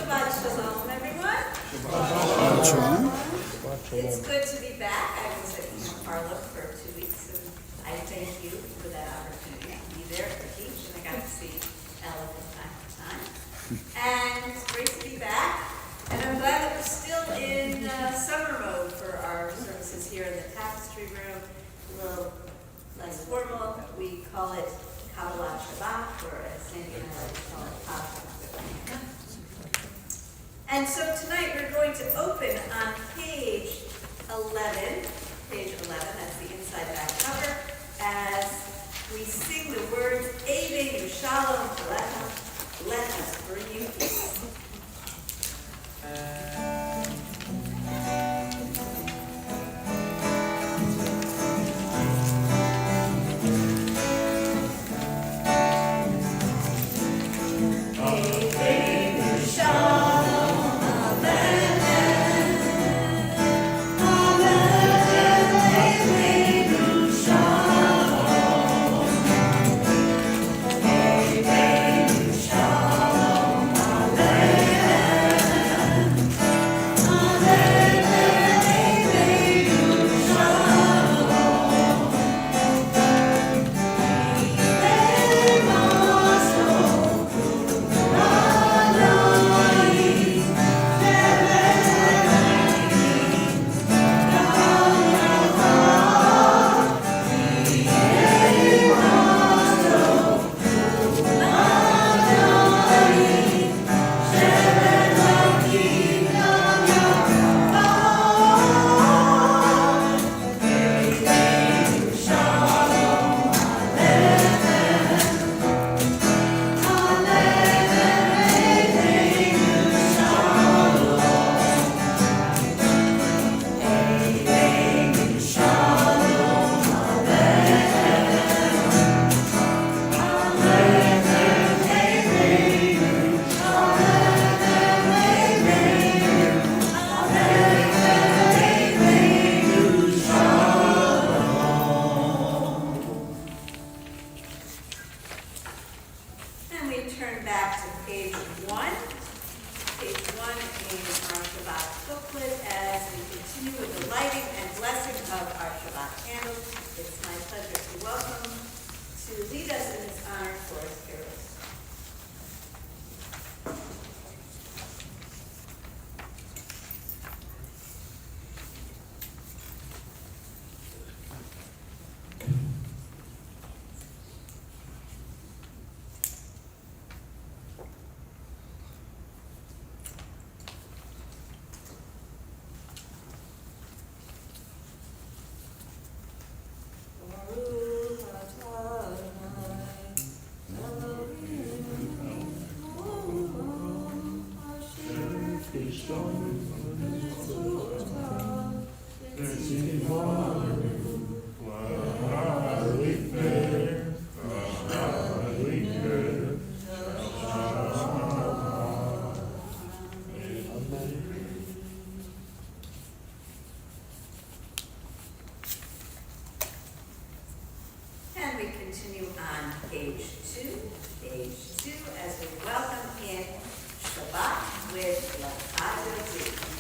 Shabbat Shalom, everyone. Shabbat Shalom. It's good to be back. I was at Camp Harlow for 2 weeks, and I thank you for that opportunity to be there to teach, and I got to see Ella from time to time. And it's great to be back, and I'm glad that we're still in summer mode for our services here in the Tapestry room. A little less formal. We call it Kabbalat Shabbat, or as Sandy and I like to call it Tasha. And so tonight we're going to open on page 11, that's the inside back cover, as we sing the words, Eivenu Shalom Aleichem, let us bring you peace. Continue on page two, as we welcome in Shabbat with L'Chaim.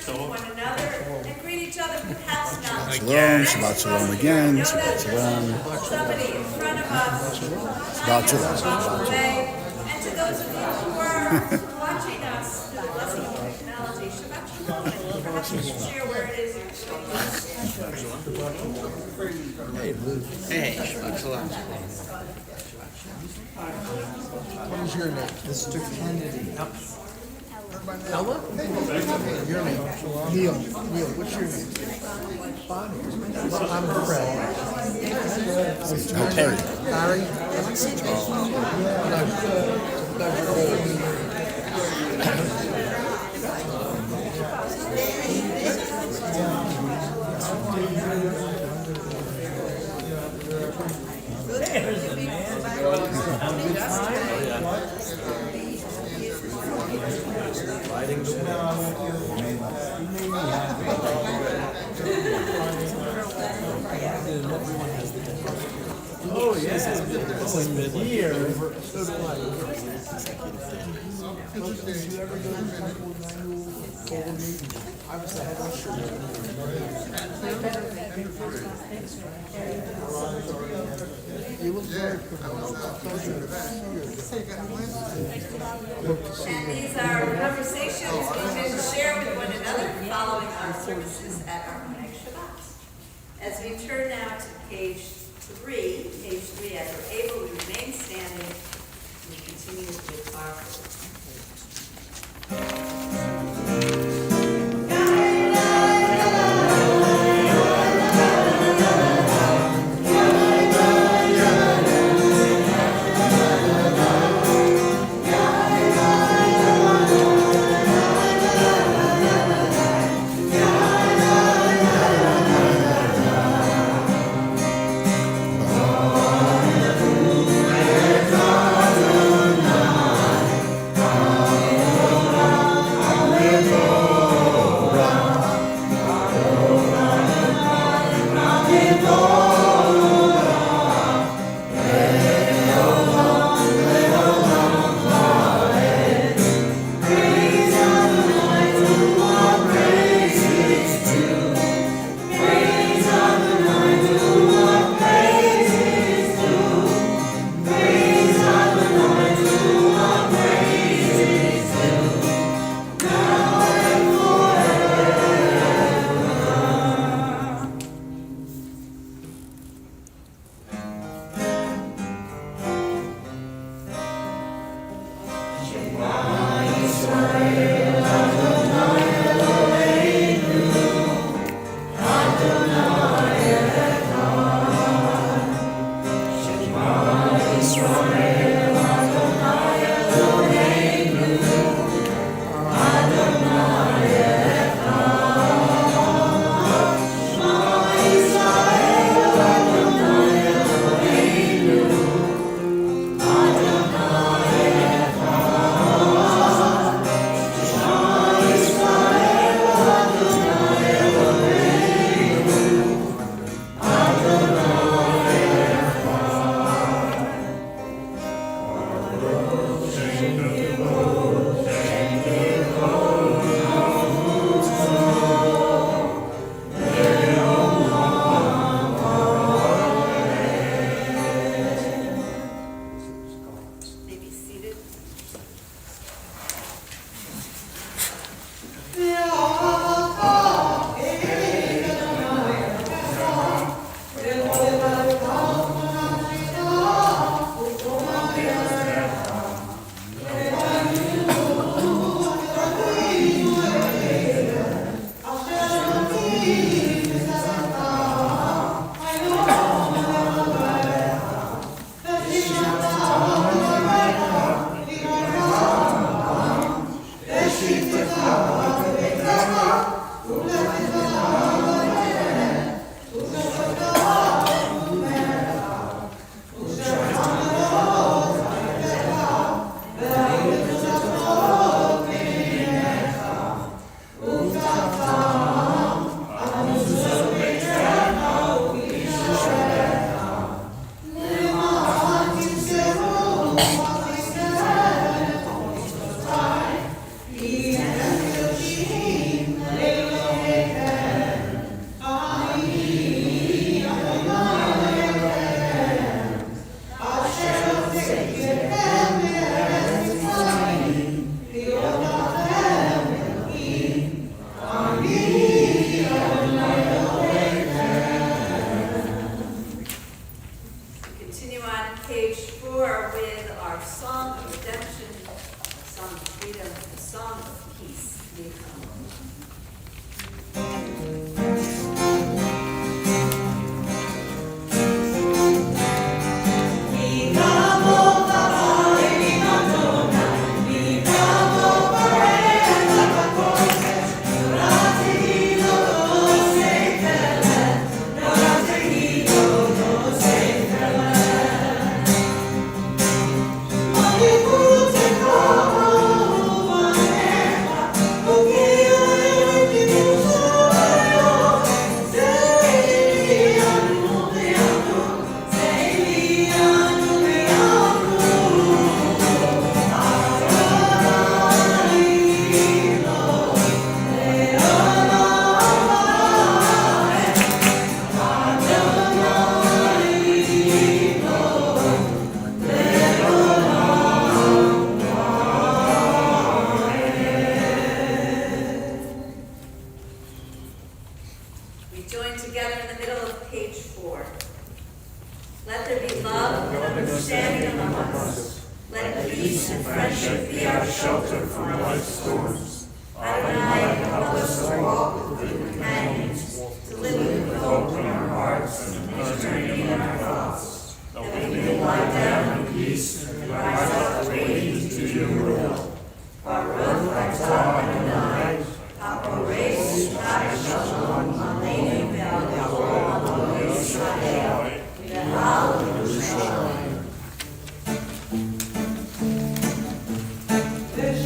to one another and greet each other, perhaps not. Shalom, Shabbat Shalom again, Know Shabbat that Shalom, there's somebody in front of us, Shabbat Shalom, across Shabbat the Shalom. way. And to those of you who are watching us through the blessing of technology, Shabbat Shalom, and perhaps you can share where it is you're joining us. Hey, Shabbat Shalom. What is your name? Mr. Kennedy. Ella? Your name? Neil. Neil, what's your name? Bonnie. I'm Fred. Terry. Barry? Oh, yes. This has been here. So do I. Did you ever go to Temple Manual Golden Meeting? I was the head usher. You look very pleasure. And these are conversations we can share with one another following our services at our own Shabbat. As we turn now to page 3, as we're able, we remain standing, we continue with our We join together in the middle of page 4. Let there be love and understanding among us. Let peace and friendship be our shelter from life's storms. Adonai, help us to walk with good companions, to live with hope in our hearts and eternity in our thoughts, that we may lie down in peace and rise up radiant to your will. Baruch atah Adonai, haporei shalom aleinu ve'al kol Yisrael, ve'al Yerushalayim. This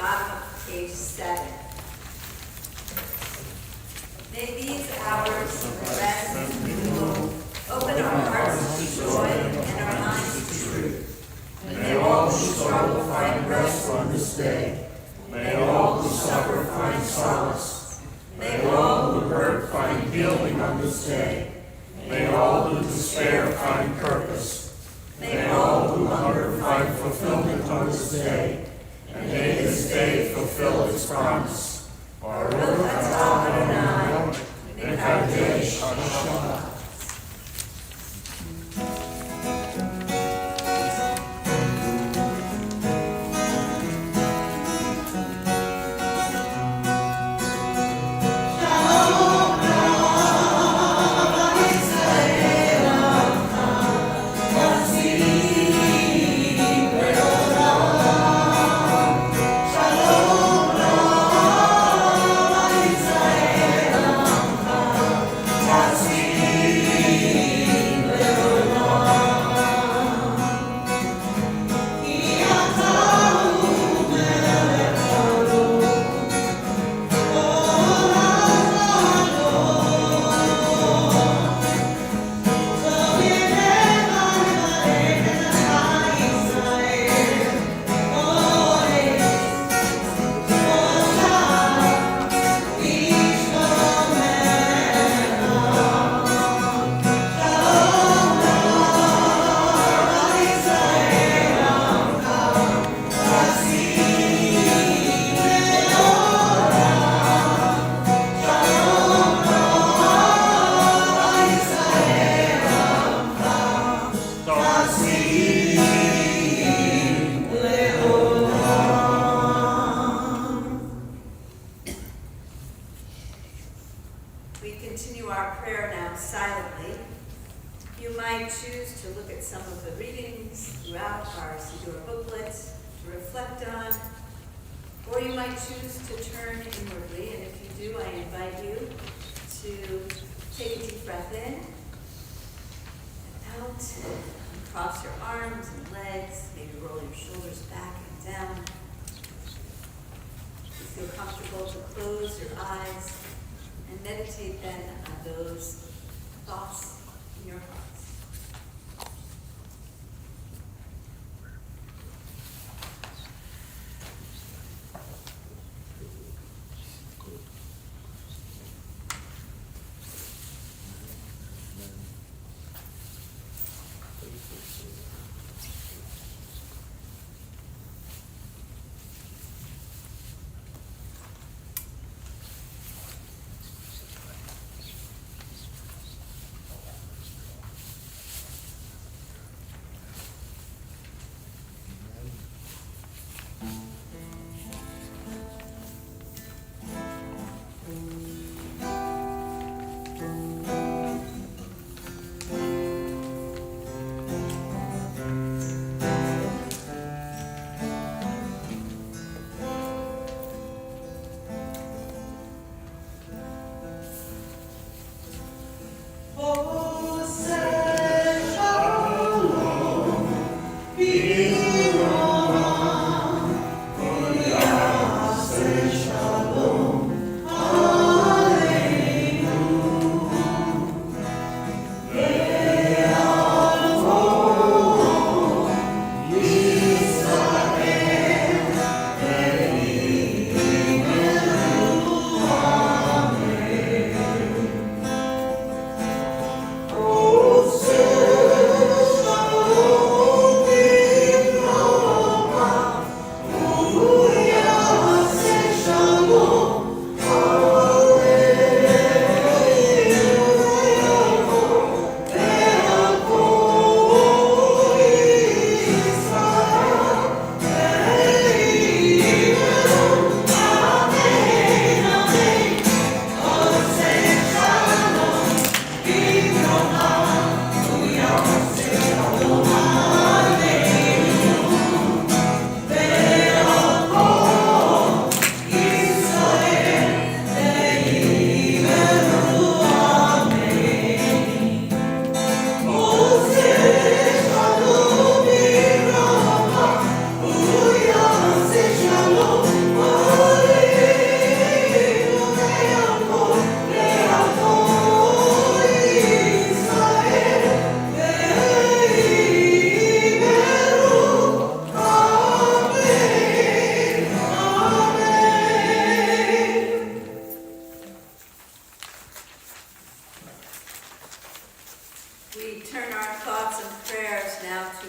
bottom of page 7. May these hours of rest and renewal open our hearts to joy and our minds to truth. May all who struggle find rest on this day. May all who suffer find solace. May all who hurt find healing on this day. May all who despair find purpose. May all who hunger find fulfillment on this day. And may this day fulfill its promise. Baruch atah Adonai, mekadesh Shabbat. We continue our prayer now silently. You might choose to look at some of the readings throughout our Siddur booklet to reflect on, or you might choose to turn inwardly, and if you do, I invite you to take a deep breath in and out, and cross your arms and legs, maybe roll your shoulders back and down. If you feel comfortable to close your eyes and meditate then on those thoughts in your hearts.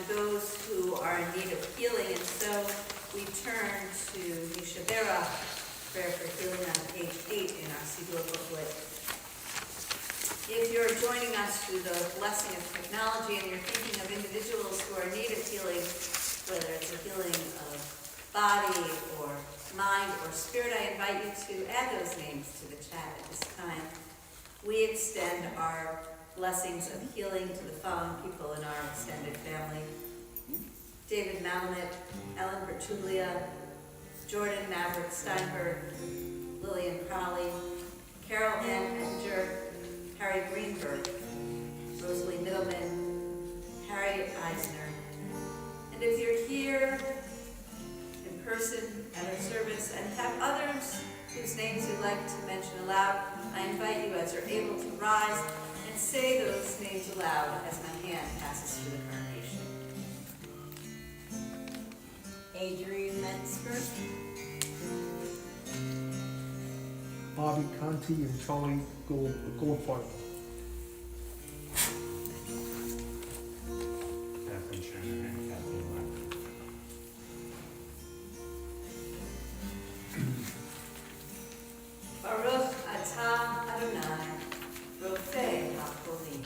those who are in need of healing. And so we turn to Mishabera, prayer for healing on page 8 in our Siddur booklet. If you're joining us through the blessing of technology and you're thinking of individuals who are in need of healing, whether it's a healing of body or mind or spirit, I invite you to add those names to the chat at this time. We extend our blessings of healing to the following people in our extended family: David Malamet, Ellen Bertuglia, Jordan Maverick Steinberg, Lillian Crowley, Carol Ann Ettinger, Harry Greenberg, Rosalie Middleman, Harry Eisner. And if you're here in person at our service and have others whose names you'd like to mention aloud, I invite you, as you're able, to rise and say those names aloud as my hand passes through the congregation. Adrian Metzger, Bobby Conti and Charlie Goldfarb. Catherine Shanahan, Kathleen Leonard. Baruch atah Adonai, Rofei HaCholim.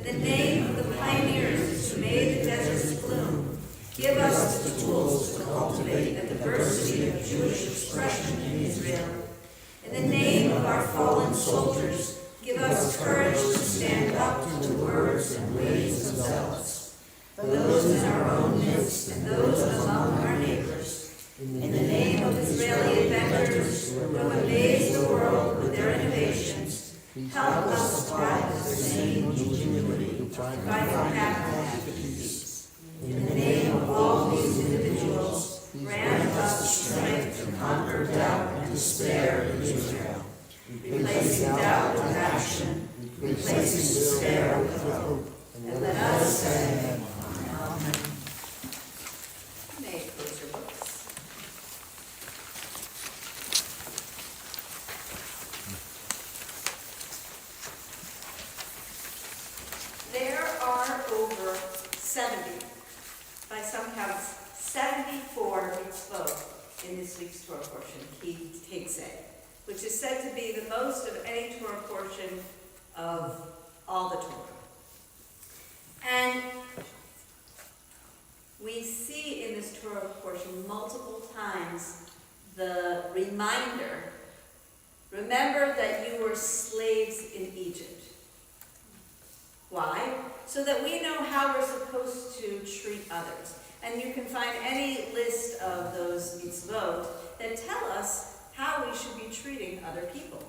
In the name of the pioneers who made the deserts bloom, give us the tools to cultivate the diversity of Jewish expression in Israel. In the name of our fallen soldiers, give us courage to stand up to words and ways of zealots. Those in our own midst and those among our neighbors. In the name of Israeli inventors who amaze the world with their innovations, help us strive the same ingenuity to fight for happy peace. In the name of all these individuals, grant us the strength to conquer doubt and despair in Israel, replacing doubt with action, replacing despair with hope. And let us say, Amen. You may close your books. There are over 70, by some counts, 74 mitzvot in this week's Torah portion, Kidsei, which is said to be the most of any Torah portion of all the Torah. And we see in this Torah portion multiple times the reminder, remember that you were slaves in Egypt. Why? So that we know how we're supposed to treat others. And you can find any list of those mitzvot that tell us how we should be treating other people.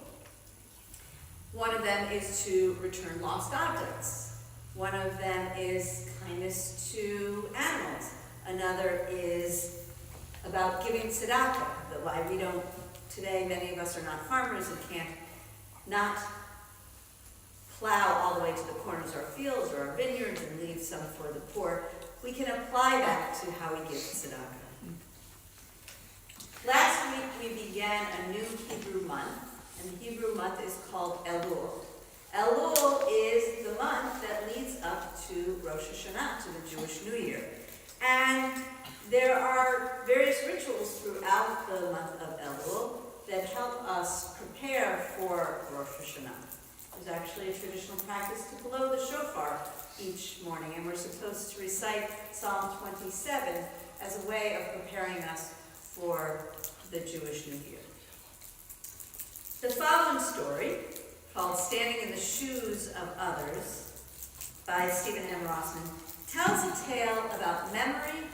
One of them is to return lost objects. One of them is kindness to animals. Another is about giving tzedakah. Why we don't, today many of us are not farmers and can't not plow all the way to the corners of our fields or our vineyards and leave some for the poor. We can apply that to how we give tzedakah. Last week we began a new Hebrew month, and the Hebrew month is called Elul. Elul is the month that leads up to Rosh Hashanah, to the Jewish New Year. And there are various rituals throughout the month of Elul that help us prepare for Rosh Hashanah. There's actually a traditional practice to blow the shofar each morning, and we're supposed to recite Psalm 27 as a way of preparing us for the Jewish New Year. The following story, called Standing in the Shoes of Others, by Stephen M. Rossman, tells a tale about memory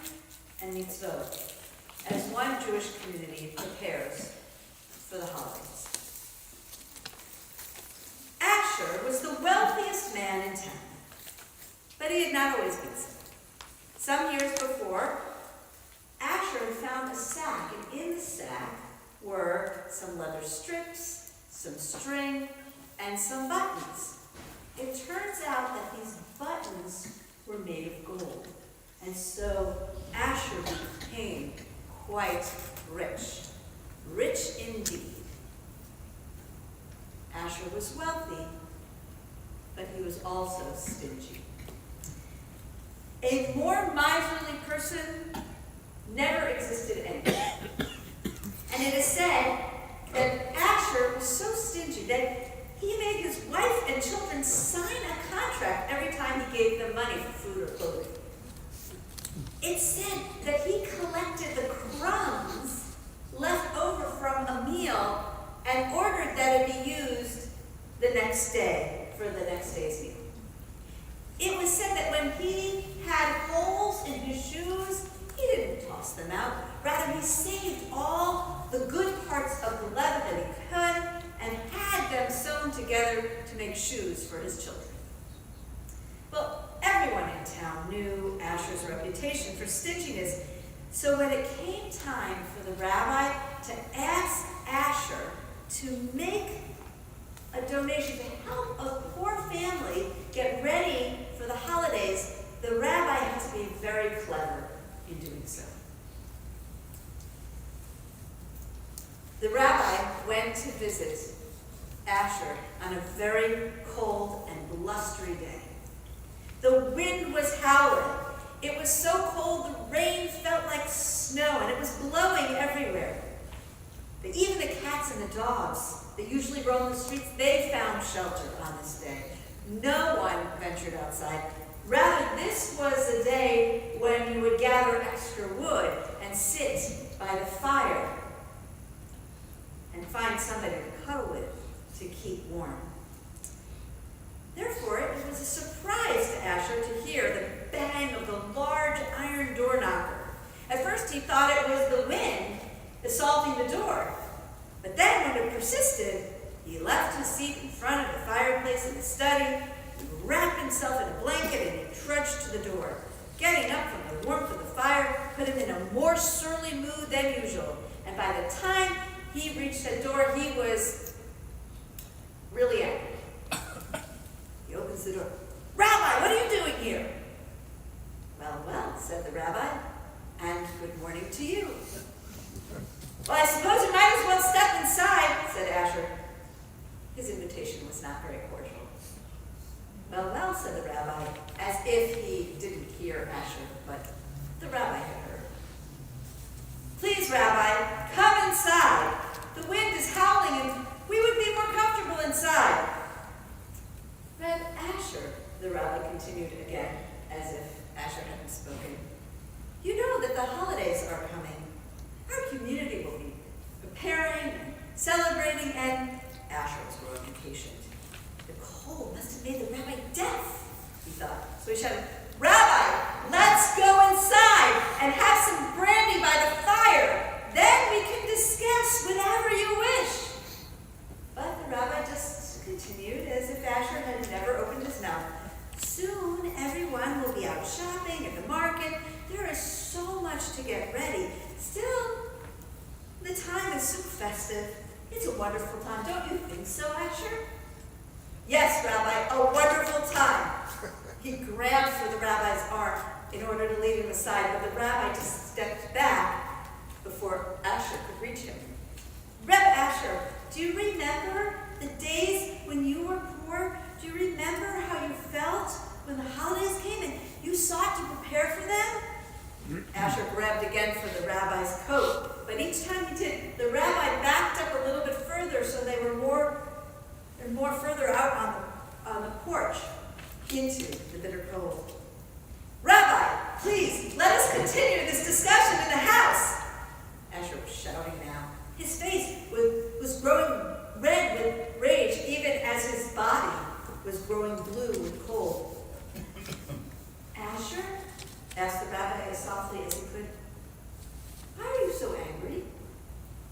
and mitzvot as one Jewish community prepares for the holidays. Asher was the wealthiest man in town, but he had not always been so. Some years before, Asher had found a sack, and in the sack were some leather strips, some string, and some buttons. It turns out that these buttons were made of gold, and so Asher became quite rich. Rich indeed. Asher was wealthy, but he was also stingy. A more miserly person never existed anywhere. And it is said that Asher was so stingy that he made his wife and children sign a contract every time he gave them money for food or clothing. It's said that he collected the crumbs left over from a meal and ordered that it be used the next day for the next day's meal. It was said that when he had holes in his shoes, he didn't toss them out. Rather, he saved all the good parts of the leather that he could and had them sewn together to make shoes for his children. Well, everyone in town knew Asher's reputation for stinginess, so when it came time for the rabbi to ask Asher to make a donation to help a poor family get ready for the holidays, the rabbi had to be very clever in doing so. The rabbi went to visit Asher on a very cold and blustery day. The wind was howling. It was so cold the rain felt like snow, and it was blowing everywhere. But even the cats and the dogs that usually roam the streets, they found shelter on this day. no one ventured outside. Rather, this was a day when you would gather extra wood and sit by the fire and find somebody to cuddle with to keep warm. Therefore, it was a surprise to Asher to hear the bang of the large iron door knocker. At first, he thought it was the wind assaulting the door. But then, when it persisted, he left his seat in front of the fireplace in the study, wrapped himself in a blanket, and he trudged to the door. Getting up from the warmth of the fire put him in a more surly mood than usual. And by the time he reached the door, he was really angry. He opens the door. "Rabbi, what are you doing here?" "Well, well," said the rabbi, "and good morning to you." "Well, I suppose you might as well step inside," said Asher. His invitation was not very cordial. "Well, well," said the rabbi, as if he didn't hear Asher, but the rabbi had heard. "Please, Rabbi, come inside. The wind is howling and we would be more comfortable inside." "Reb Asher," the rabbi continued again, as if Asher hadn't spoken, "you know that the holidays are coming. Our community will be preparing and celebrating, and—" Asher was growing impatient. The cold must have made the rabbi deaf, he thought. So he shouted, "Rabbi, let's go inside and have some brandy by the fire. Then we can discuss whatever you wish." But the rabbi just continued as if Asher had never opened his mouth. "Soon everyone will be out shopping at the market. There is so much to get ready. Still, the time is so festive. It's a wonderful time. Don't you think so, Asher?" "Yes, Rabbi, a wonderful time." He grabbed for the rabbi's arm in order to lead him aside, but the rabbi just stepped back before Asher could reach him. "Reb Asher, do you remember the days when you were poor? Do you remember how you felt when the holidays came and you sought to prepare for them?" Asher grabbed again for the rabbi's coat, but each time he did, the rabbi backed up a little bit further so they were more further out on the porch into the bitter cold. "Rabbi, please, let us continue this discussion in the house." Asher was shouting now. His face was growing red with rage, even as his body was growing blue with cold. "Asher?" asked the rabbi as softly as he could. "Why are you so angry?"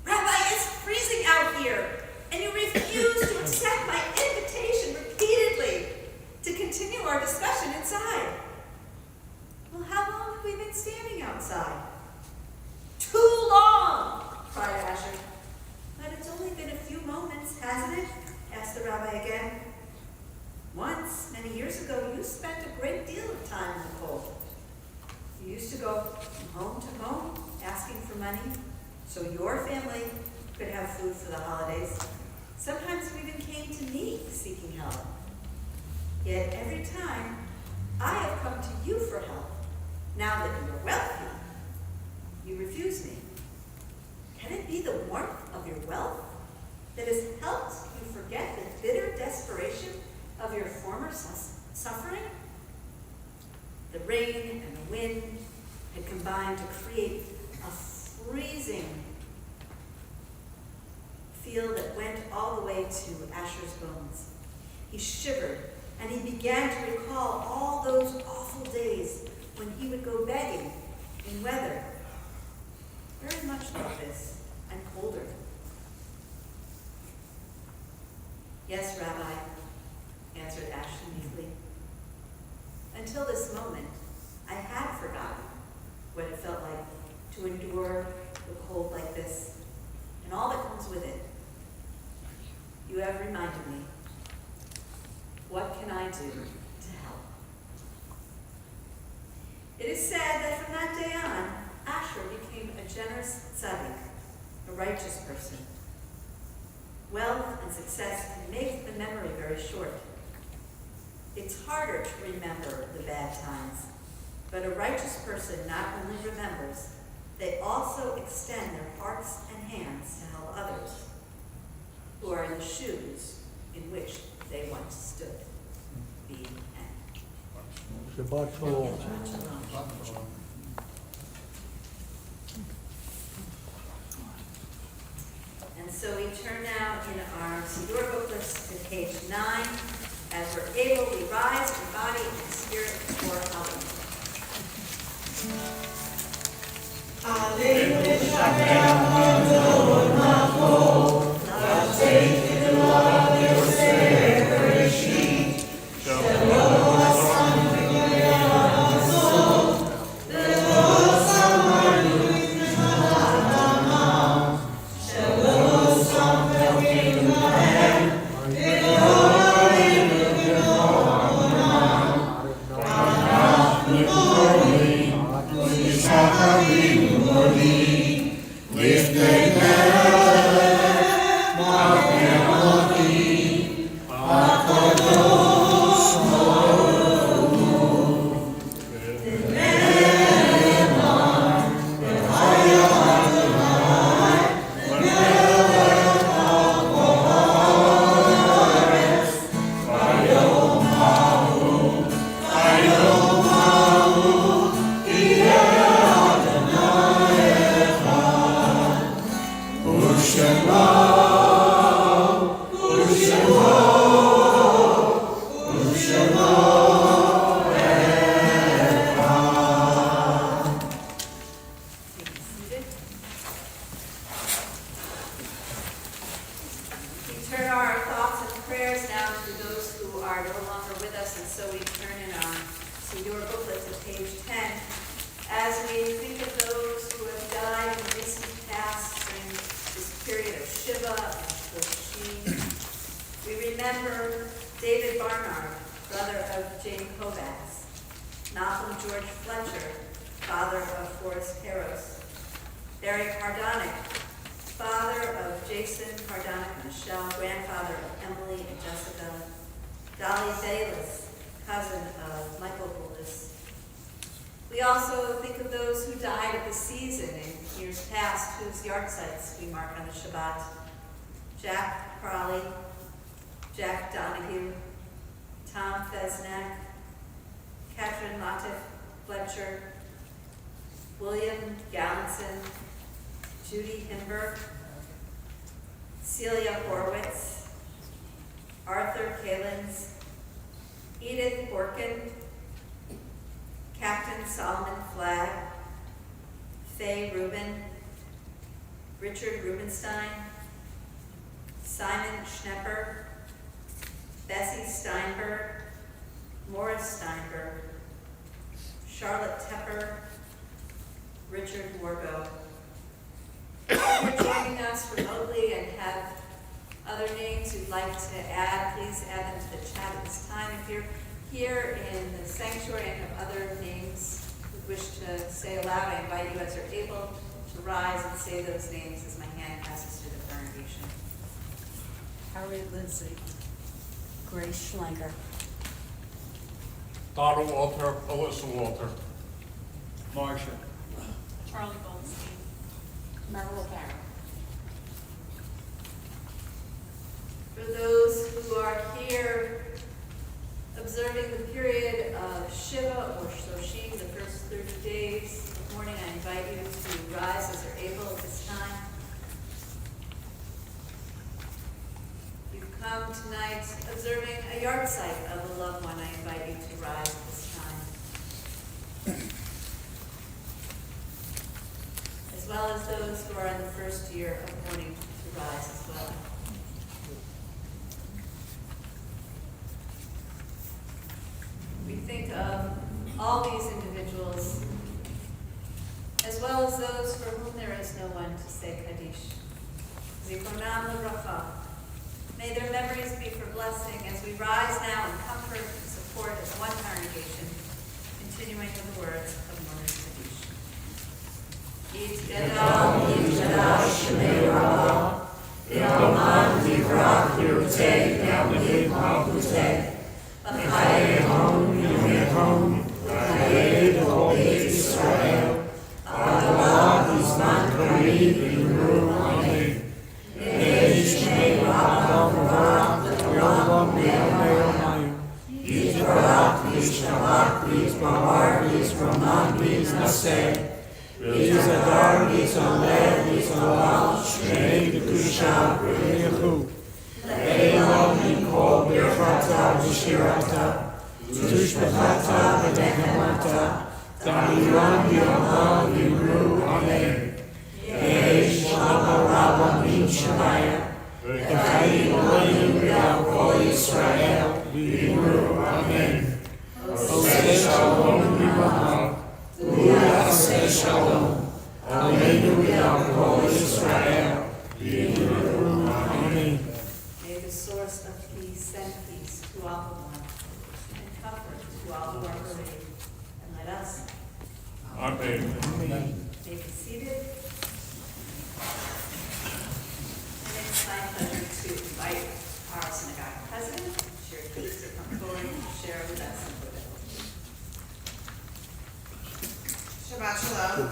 "Rabbi, it's freezing out here, and you refuse to accept my invitation repeatedly to continue our discussion inside." "Well, how long have we been standing outside?" "Too long!" cried Asher. "But it's only been a few moments, hasn't it?" asked the rabbi again. "Once, many years ago, you spent a great deal of time in the cold. You used to go from home to home asking for money so your family could have food for the holidays. Sometimes you even came to me seeking help. Yet every time I have come to you for help, now that you are wealthy, you refuse me. Can it be the warmth of your wealth that has helped you forget the bitter desperation of your former suffering?" The rain and the wind had combined to create a freezing feel that went all the way to Asher's bones. He shivered, and he began to recall all those awful days when he would go begging in weather very much like this and colder. "Yes, Rabbi," answered Asher meekly. "Until this moment, I had forgotten what it felt like to endure the cold like this and all that comes with it. You have reminded me. What can I do to help?" It is said that from that day on, Asher became a generous tzaddik, a righteous person. Wealth and success can make the memory very short. It's harder to remember the bad times, but a righteous person not only remembers, they also extend their hearts and hands to help others who are in the shoes in which they once stood. the end. Shabbat shalom. And so we turn now in our Siddur booklets to page 9. As we're able, we rise in body and spirit before We also think of those who died of the season in years past, whose yard sites we mark on the Shabbat. Jack Crawley, Jack Donahue, Tom Fesnack, Catherine Motif Fletcher, William Gallinson, Judy Himber, Celia Horwitz, Arthur Kalins, Edith Borkin, Captain Solomon Flagg, Faye Rubin, Richard Rubenstein, Simon Schnepper, Bessie Steinberg, Morris Steinberg, Charlotte Tepper, Richard Wargo. If you're joining us remotely and have other names you'd like to add, please add them to the chat at this time. If you're here in the sanctuary and have other names you wish to say aloud, I invite you as you're able to rise and say those names as my hand passes through the congregation. Harriet Lindsay, Grace Schlenker, Donna Walter, Alyssa Walter. Marcia. Charlie Goldstein, Merrill Barrow. For those who are here observing the period of Shiva or Shoshim, the first 30 days of mourning, I invite you to rise as you're able at this time. You've come tonight observing a yard site of a loved one. I invite you to rise at this time. As well as those who are in the first year of mourning to rise as well. We think of all these individuals, as well as those for whom there is no one to say Kaddish. Zikronam L'Bracha. May their memories be for blessing as we rise now in comfort and support as one congregation, continuing with the words of Morning Kaddish. Yitgadal Yitgadal Shemei Rabbah, Yalman Yivrach Yirtei Yamid Malkutei, V'chayehom Yomehom, V'chayeh Kol Beit Yisrael, Adonai B'zman Karev Yimru Amen. Yeh Shmei Rabbah V'varach V'olam Me'omayim, Yitgadal Bargis, Bawargis, Ramangis, Nase, Rizadar, Rizaleh, Rizalal, Shrei, Kedusha, Rechu, Le'elam, Nikol, Birchata, Vishirata, Tushbachata, Vedekhamata, Damiran, Yama, Yimru, Amen. Yehi, Shalom, Rabba, Min, Shemaya, V'chayim, Olayim, V'yal, Kol Yisrael, V'yimru, Amen. Oseh Shalom, V'yimru, Oseh Shalom, Aleinu, V'yal, Kol Yisrael, V'yimru, Amen. May the source of peace send peace to all who want, and comfort to all who are bereaved. And let us, Amen. may be seated. And it's my pleasure to invite our synagogue president, Chair Keith, to come forward and share with us some of Shabbat Shalom.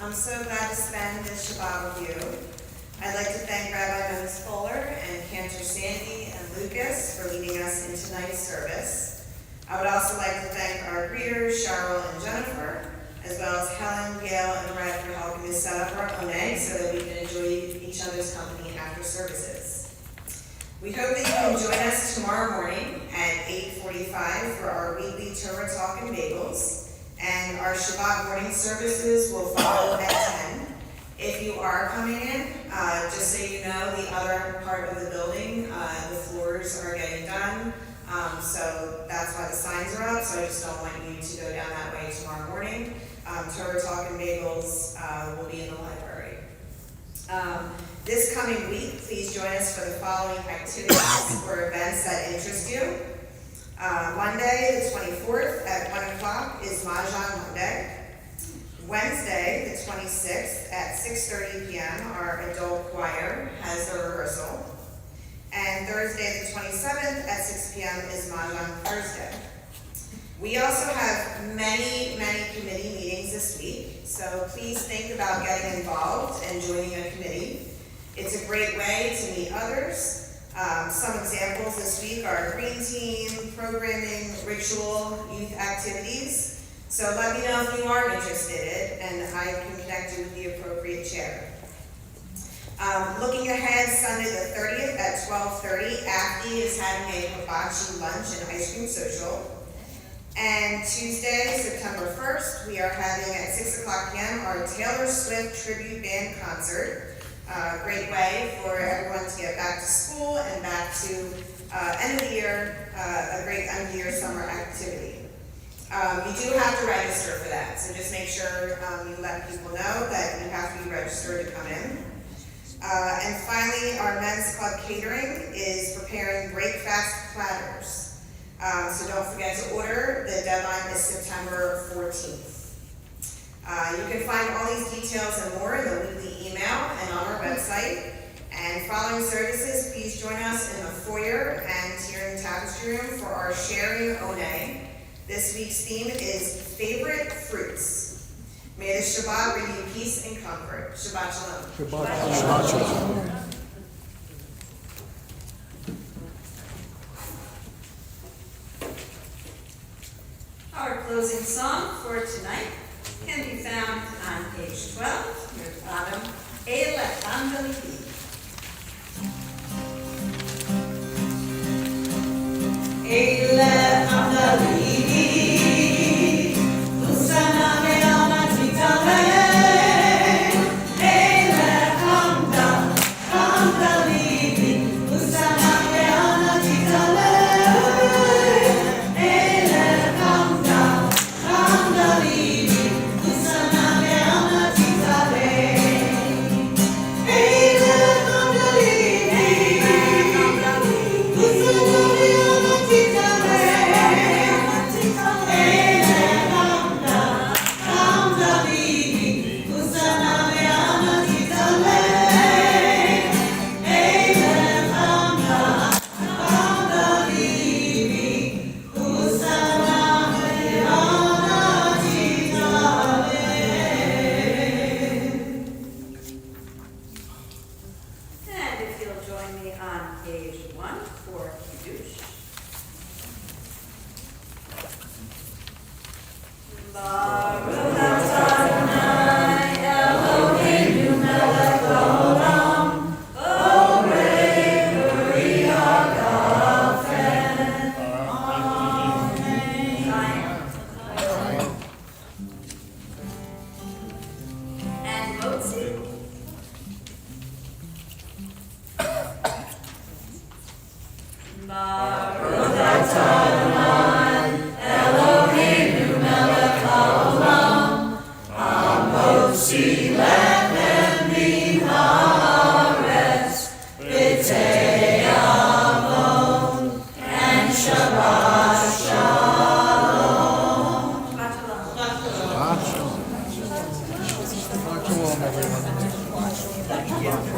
I'm so glad to spend this Shabbat with you. I'd like to thank Rabbi Dennis Fuller and Cantor Sandy and Lucas for leading us in tonight's service. I would also like to thank our greeters, Cheryl and Jennifer, as well as Helen, Gail, and Red for helping us set up our Oneg so that we can enjoy each other's company after services. We hope that you can join us tomorrow morning at 8:45 for our weekly Torah Talk and Bagels, and our Shabbat morning services will follow at 10. If you are coming in, just so you know, the other part of the building, the floors are getting done, so that's why the signs are up, so I just don't want you to go down that way tomorrow morning. Torah Talk and Bagels will be in the library. This coming week, please join us for the following activities or events that interest you. Monday, the 24th at 1 o'clock is Mahjong Monday. Wednesday, the 26th at 6:30 p.m., our adult choir has their rehearsal. And Thursday, the 27th at 6 p.m. is Mahjong Thursday. We also have many committee meetings this week, so please think about getting involved and joining a committee. It's a great way to meet others. Some examples this week are green team, programming, ritual, youth activities. So let me know if you are interested, and I can connect you with the appropriate chair. Looking ahead, Sunday the 30th at 12:30, AFD is having a hibachi lunch and ice cream social. And Tuesday, September 1st, we are having at 6 o'clock p.m. our Taylor Swift tribute band concert. Great way for everyone to get back to school and back to end of the year, a great end of the year summer activity. You do have to register for that, so just make sure you let people know that you have to be registered to come in. And finally, our men's club catering is preparing breakfast platters. So don't forget to order. The deadline is September 14th. You can find all these details and more in the weekly email and on our website. And following services, please join us in the foyer and here in the Tapestry room for our sharing Oneg. This week's theme is favorite fruits. May the Shabbat bring you peace and comfort. Shabbat Shalom. Shabbat Shalom. Our closing song for tonight can be found on page 12, near the bottom, Ele Andalibi. Ele Andalibi, Usana Meana Titale. Titale. And Motzi. Shabbat shalom, everyone.